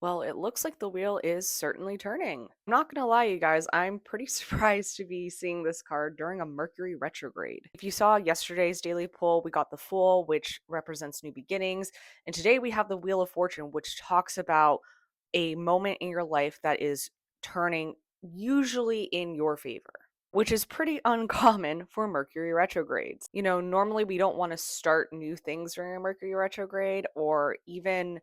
Well, it looks like the wheel is certainly turning. I'm not gonna lie, you guys, I'm pretty surprised to be seeing this card during a Mercury retrograde. If you saw yesterday's daily pull, we got the Fool, which represents new beginnings, and today we have the Wheel of Fortune, which talks about a moment in your life that is turning usually in your favor. Which is pretty uncommon for Mercury retrogrades. Normally we don't want to start new things during a Mercury retrograde or even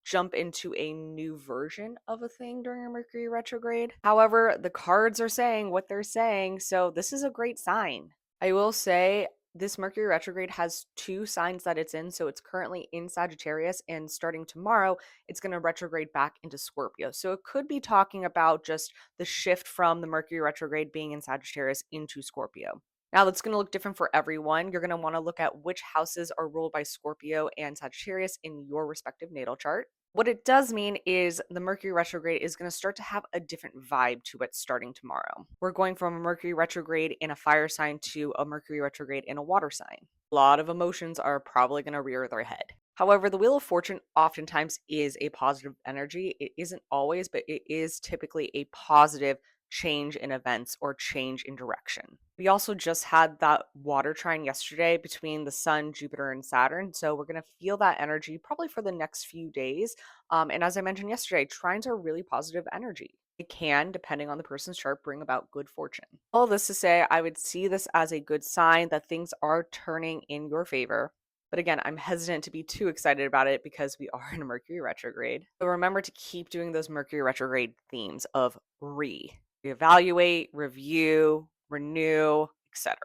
jump into a new version of a thing during a Mercury retrograde. However, the cards are saying what they're saying, so this is a great sign. I will say this Mercury retrograde has two signs that it's in. So it's currently in Sagittarius, and starting tomorrow, it's going to retrograde back into Scorpio. So it could be talking about just the shift from the Mercury retrograde being in Sagittarius into Scorpio. Now, that's going to look different for everyone. You're going to want to look at which houses are ruled by Scorpio and Sagittarius in your respective natal chart. What it does mean is the Mercury retrograde is going to start to have a different vibe to it starting tomorrow. We're going from a Mercury retrograde in a fire sign to a Mercury retrograde in a water sign. A lot of emotions are probably going to rear their head. However, the Wheel of Fortune oftentimes is a positive energy. It isn't always, but it is typically a positive change in events or change in direction. We also just had that water trine yesterday between the sun, Jupiter, and Saturn. So we're going to feel that energy probably for the next few days. And as I mentioned yesterday, trines are really positive energy. It can, depending on the person's chart, bring about good fortune. All this to say, I would see this as a good sign that things are turning in your favor. But again, I'm hesitant to be too excited about it because we are in a Mercury retrograde. So remember to keep doing those Mercury retrograde themes of reevaluate, review, renew, etc.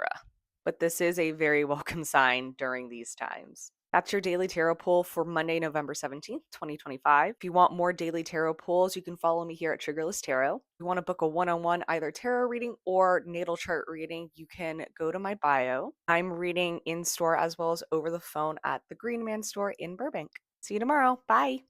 But this is a very welcome sign during these times. That's your daily tarot pull for Monday, November 17th, 2025. If you want more daily tarot pulls, you can follow me here at Triggerless Tarot. If you want to book a one-on-one either tarot reading or natal chart reading, you can go to my bio. I'm reading in store as well as over the phone at the Green Man store in Burbank. See you tomorrow. Bye.